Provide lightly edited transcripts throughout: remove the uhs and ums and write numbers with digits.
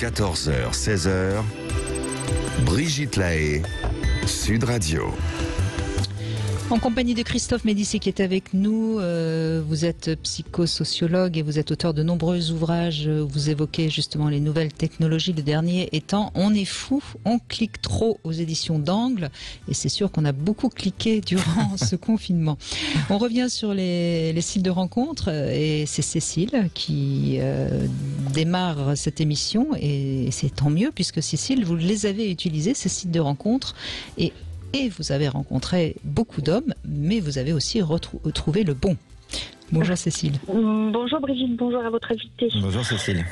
14h, 16h, Brigitte Lahaie, Sud Radio. En compagnie de Christophe Médicis qui est avec nous. Vous êtes psychosociologue et vous êtes auteur de nombreux ouvrages. Vous évoquez justement les nouvelles technologies. Le dernier étant On est fou, on clique trop aux éditions d'Angle. Et c'est sûr qu'on a beaucoup cliqué durant ce confinement. On revient sur les sites de rencontres et c'est Cécile qui démarre cette émission. Et c'est tant mieux puisque Cécile, vous les avez utilisés, ces sites de rencontres. Et vous avez rencontré beaucoup d'hommes, mais vous avez aussi trouvé le bon. Bonjour Cécile. Bonjour Brigitte, bonjour à votre invité. Bonjour Cécile.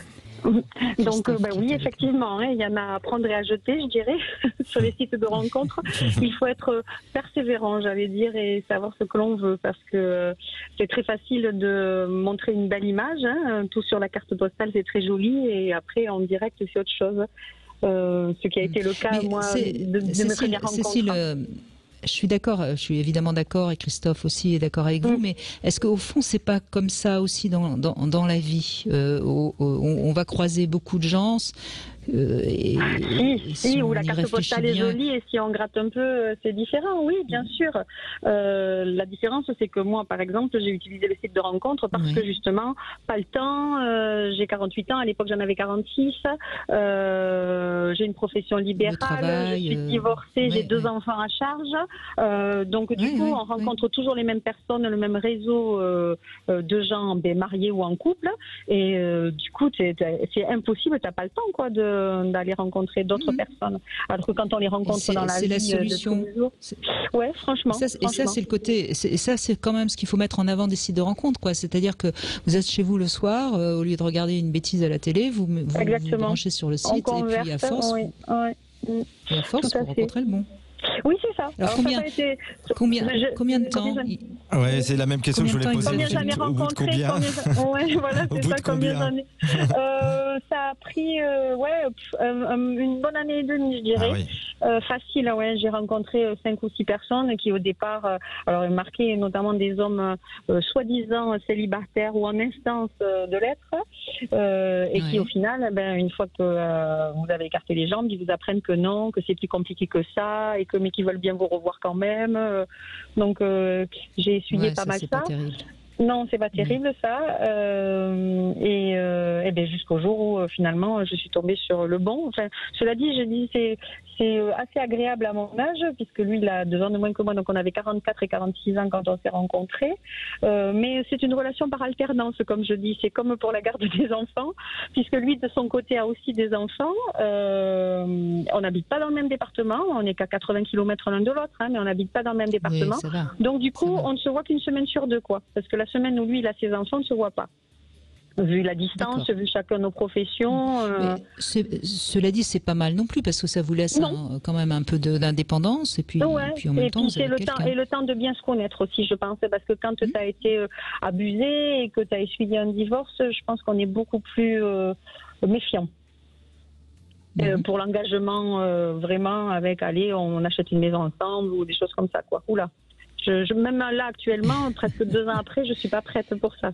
Donc oui, effectivement, il y en a à prendre et à jeter, je dirais, sur les sites de rencontres. Il faut être persévérant, j'allais dire, et savoir ce que l'on veut, parce que c'est très facile de montrer une belle image. Tout sur la carte postale, c'est très joli, et après, en direct, c'est autre chose. Ce qui a été le cas, moi, de mes premières rencontres. Cécile, je suis d'accord, je suis évidemment d'accord, et Christophe aussi est d'accord avec vous, mais est-ce qu'au fond, c'est pas comme ça aussi dans la vie on va croiser beaucoup de gens si où la carte postale est jolie, et si on gratte un peu, c'est différent, oui, bien sûr. La différence, c'est que moi, par exemple, j'ai utilisé le site de rencontre parce que justement, pas le temps, j'ai 48 ans, à l'époque j'en avais 46, j'ai une profession libérale, je suis divorcée, j'ai 2 enfants à charge, donc du coup, on rencontre toujours les mêmes personnes, le même réseau de gens mariés ou en couple, et du coup, c'est impossible, t'as pas le temps, quoi, d'aller rencontrer d'autres personnes. Alors que quand on les rencontre dans la vie la solution. De tous les jours, ouais, franchement. Et ça, c'est le côté. Et ça, c'est quand même ce qu'il faut mettre en avant des sites de rencontres, quoi. C'est-à-dire que vous êtes chez vous le soir, au lieu de regarder une bêtise à la télé, vous branchez sur le site, et puis à force, vous rencontrez le bon. Oui, c'est ça. Alors combien de temps Ouais, c'est la même question que je voulais poser. Combien j'en ai rencontré, voilà, c'est ça, combien j'en ai. Ça a pris une bonne année et demie, je dirais. Facile, j'ai rencontré 5 ou 6 personnes qui au départ, alors marqué notamment des hommes soi-disant célibataires ou en instance de l'être, et qui au final, une fois que vous avez écarté les jambes, ils vous apprennent que non, que c'est plus compliqué que ça, mais qui veulent bien vous revoir quand même. Donc j'ai essuyé pas mal ça. Pas terrible. Non, c'est pas terrible ça. Et jusqu'au jour où finalement je suis tombée sur le bon. Enfin, cela dit, je dis c'est assez agréable à mon âge, puisque lui il a 2 ans de moins que moi, donc on avait 44 et 46 ans quand on s'est rencontrés. Mais c'est une relation par alternance, comme je dis. C'est comme pour la garde des enfants, puisque lui de son côté a aussi des enfants. On n'habite pas dans le même département, on n'est qu'à 80 km l'un de l'autre, mais on n'habite pas dans le même département. Oui, donc du coup, on ne se voit qu'une semaine sur 2, quoi. Parce que la semaine où lui il a ses enfants, on ne se voit pas. Vu la distance, vu chacun nos professions. Cela dit, c'est pas mal non plus, parce que ça vous laisse quand même un peu d'indépendance, et puis en même temps, c'est le temps de bien se connaître aussi, je pense, parce que quand tu as été abusé et que tu as essuyé un divorce, je pense qu'on est beaucoup plus méfiant. Pour l'engagement, vraiment, avec on achète une maison ensemble ou des choses comme ça, quoi. Oula. Même là, actuellement, presque 2 ans après, je suis pas prête pour ça.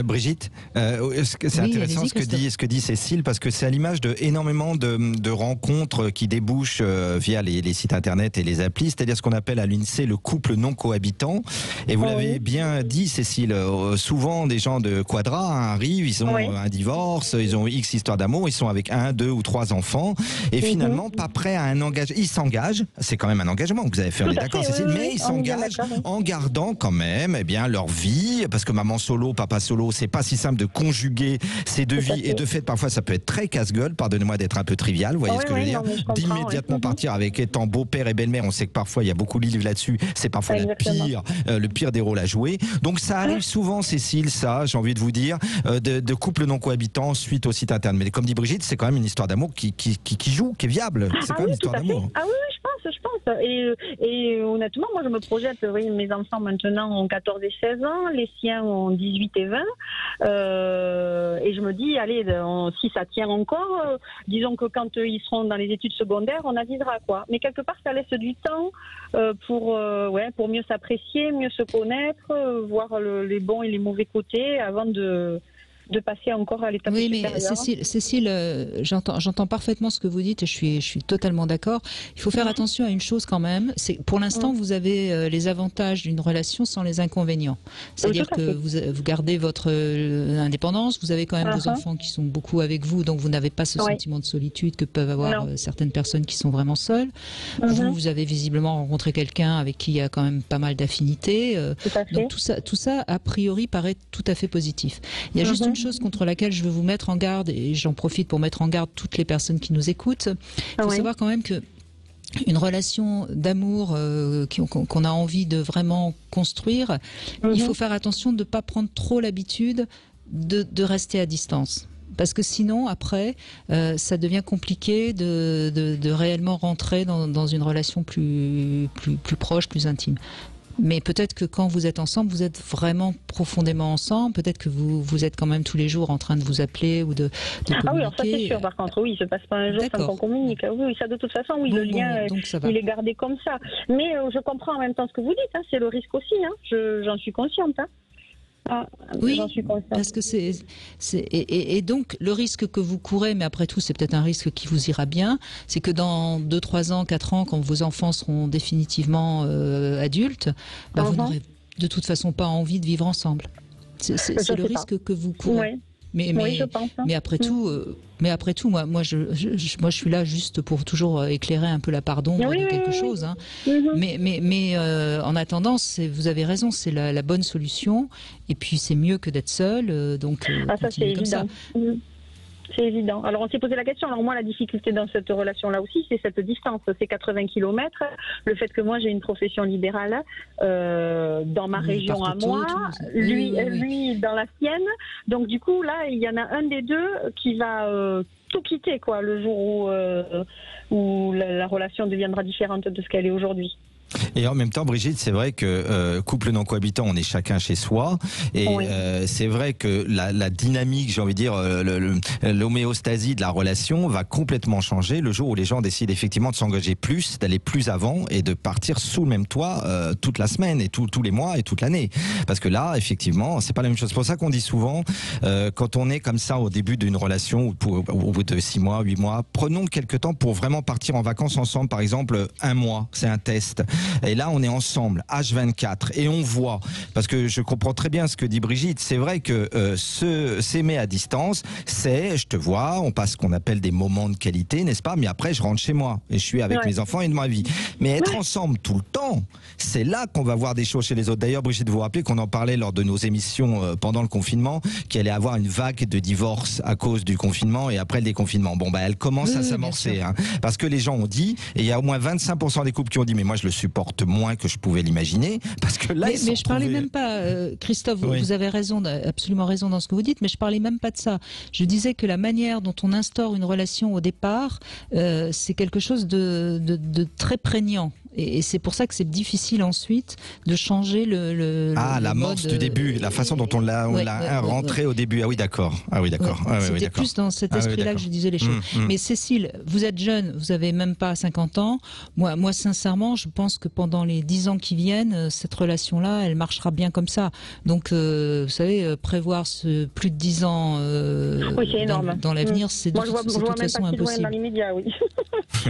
Brigitte, c'est intéressant ce que dit Cécile, parce que c'est à l'image de énormément de rencontres qui débouchent via les sites internet et les applis, c'est-à-dire ce qu'on appelle à l'INSEE le couple non cohabitant. Et vous l'avez bien dit, Cécile, souvent des gens de Quadra arrivent, ils ont un divorce, ils ont X histoires d'amour, ils sont avec 1, 2 ou 3 enfants, et finalement pas prêts à un engagement. Ils s'engagent, c'est quand même un engagement que vous avez fait, on est d'accord, Cécile, mais ils s'engagent en gardant quand même leur vie, parce que maman solo, papa solo, c'est pas si simple de conjuguer ces 2 vies, et de fait parfois ça peut être très casse-gueule, pardonnez-moi d'être un peu trivial, vous voyez ce que je veux dire, d'immédiatement partir avec étant beau-père et belle-mère, on sait que parfois il y a beaucoup de livres là-dessus, c'est parfois le pire des rôles à jouer, donc ça arrive souvent, Cécile, ça, j'ai envie de vous dire, de couples non cohabitants suite au site internet, mais comme dit Brigitte, c'est quand même une histoire d'amour qui joue, qui est viable, c'est quand même une histoire d'amour. Ah oui, je pense, et honnêtement, moi je me projette, mes enfants maintenant ont 14 et 16 ans, les siens ont 18 et 20, et je me dis, allez, si ça tient encore, disons que quand ils seront dans les études secondaires, on avisera, quoi. Mais quelque part, ça laisse du temps pour mieux s'apprécier, mieux se connaître, voir les bons et les mauvais côtés avant de de passer encore à l'étape supérieure. Oui, mais Cécile, j'entends parfaitement ce que vous dites et je suis totalement d'accord. Il faut faire attention à une chose quand même. C'est pour l'instant, vous avez les avantages d'une relation sans les inconvénients. C'est-à-dire que vous gardez votre indépendance, vous avez quand même vos enfants qui sont beaucoup avec vous, donc vous n'avez pas ce sentiment de solitude que peuvent avoir certaines personnes qui sont vraiment seules. Vous avez visiblement rencontré quelqu'un avec qui il y a quand même pas mal d'affinités. Donc tout ça, a priori, paraît tout à fait positif. Il y a juste une chose contre laquelle je veux vous mettre en garde, et j'en profite pour mettre en garde toutes les personnes qui nous écoutent. Il faut savoir quand même que une relation d'amour qu'on a envie de vraiment construire, il faut faire attention de ne pas prendre trop l'habitude de rester à distance. Parce que sinon, après, ça devient compliqué de réellement rentrer dans une relation plus proche, plus intime. Mais peut-être que quand vous êtes ensemble, vous êtes vraiment profondément ensemble. Peut-être que vous êtes quand même tous les jours en train de vous appeler ou de communiquer. Ah oui, alors ça c'est sûr. Par contre, oui, il se passe pas un jour sans qu'on communique. Oui, ça de toute façon, oui, le lien, il est gardé comme ça. Mais je comprends en même temps ce que vous dites. Hein, c'est le risque aussi. Hein, j'en suis consciente. Hein. Oui, parce que et donc le risque que vous courez, mais après tout c'est peut-être un risque qui vous ira bien, c'est que dans 2, 3 ans, 4 ans, quand vos enfants seront définitivement adultes, vous n'aurez de toute façon pas envie de vivre ensemble. C'est le risque que vous courez. Oui, je pense. Mais après tout, moi je suis là juste pour toujours éclairer un peu la part d'ombre de quelque chose. Hein. Mais en attendant, vous avez raison, c'est la bonne solution. Et puis c'est mieux que d'être seul. Donc ça c'est évident. C'est évident. Alors on s'est posé la question. Alors moi la difficulté dans cette relation-là aussi, c'est cette distance, c'est 80 km. Le fait que moi j'ai une profession libérale dans ma région à moi, lui dans la sienne. Donc du coup là il y en a un des deux qui va tout quitter quoi le jour où la relation deviendra différente de ce qu'elle est aujourd'hui. Et en même temps, Brigitte, c'est vrai que couple non cohabitant, on est chacun chez soi, et c'est vrai que la dynamique, j'ai envie de dire, l'homéostasie de la relation va complètement changer le jour où les gens décident effectivement de s'engager plus, d'aller plus avant et de partir sous le même toit toute la semaine et tous les mois et toute l'année. Parce que là, effectivement, c'est pas la même chose. C'est pour ça qu'on dit souvent, quand on est comme ça au début d'une relation, ou au bout de 6 mois, 8 mois, prenons quelques temps pour vraiment partir en vacances ensemble, par exemple 1 mois, c'est un test. Et là, on est ensemble, H24, et on voit, parce que je comprends très bien ce que dit Brigitte, c'est vrai que s'aimer à distance, c'est, je te vois, on passe ce qu'on appelle des moments de qualité, n'est-ce pas? Mais après, je rentre chez moi, et je suis avec mes enfants et de ma vie. Mais être ensemble tout le temps, c'est là qu'on va voir des choses chez les autres. D'ailleurs, Brigitte, vous vous rappelez qu'on en parlait lors de nos émissions pendant le confinement, qu'il allait avoir une vague de divorces à cause du confinement et après le déconfinement. Bon, elle commence à s'amorcer, hein, parce que les gens ont dit, et il y a au moins 25% des couples qui ont dit, mais moi je le supporte moins que je pouvais l'imaginer, parce que là, mais je parlais même pas, Christophe, vous avez raison, absolument raison dans ce que vous dites, mais je parlais même pas de ça. Je disais que la manière dont on instaure une relation au départ, c'est quelque chose de très prégnant. Et c'est pour ça que c'est difficile ensuite de changer l'amorce du début, la façon dont on l'a rentré au début. Ah oui, d'accord. C'était plus dans cet esprit-là que je disais les choses. Mais Cécile, vous êtes jeune, vous avez même pas 50 ans. Moi, sincèrement, je pense que pendant les 10 ans qui viennent, cette relation-là, elle marchera bien comme ça. Donc, vous savez, prévoir plus de 10 ans dans l'avenir, c'est de toute façon impossible. Dans l'immédiat, oui.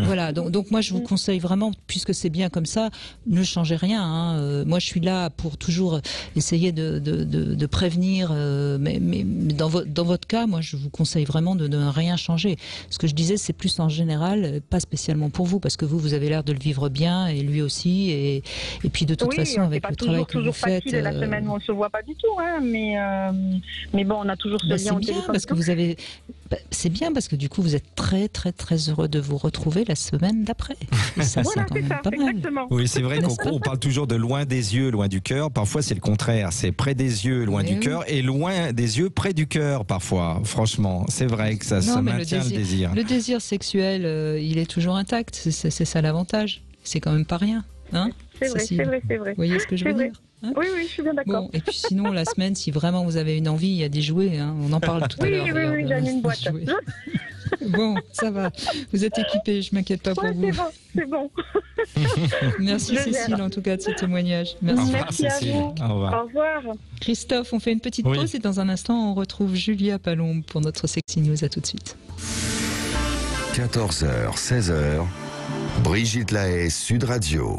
Voilà, donc moi je vous conseille vraiment, puisque c'est bien comme ça, ne changez rien. Hein. Moi je suis là pour toujours essayer de prévenir, mais dans votre cas, moi je vous conseille vraiment de ne rien changer. Ce que je disais, c'est plus en général, pas spécialement pour vous, parce que vous avez l'air de le vivre bien, et lui aussi, et puis de toute façon, avec le travail que vous faites... Facile, la semaine où on ne se voit pas du tout, hein, mais bon, on a toujours ce lien au téléphone. Parce que c'est bien, parce que du coup, vous êtes très, très, très heureux de vous retrouver la semaine d'après. Et ça, c'est quand même pas mal. Exactement. Oui, c'est vrai qu'on parle toujours de loin des yeux, loin du cœur. Parfois, c'est le contraire. C'est près des yeux, loin du cœur, et loin des yeux, près du cœur, parfois. Franchement, c'est vrai que ça maintient le désir. Le désir sexuel, il est toujours intact. C'est ça l'avantage. C'est quand même pas rien. Hein, c'est vrai. Vous voyez ce que je veux dire? Hein, oui, je suis bien d'accord. Bon, et puis sinon, la semaine, si vraiment vous avez une envie, il y a des jouets. Hein, on en parle tout à l'heure. Oui, j'en ai une boîte. Bon, ça va. Vous êtes équipés, je m'inquiète pas pour vous. C'est bon. Merci Cécile en tout cas de ce témoignage. Merci. Merci à vous. Au revoir. Au revoir. Christophe, on fait une petite pause et dans un instant on retrouve Julia Palombe pour notre Sexy News. À tout de suite. 14h, 16h, Brigitte Lahaie, Sud Radio.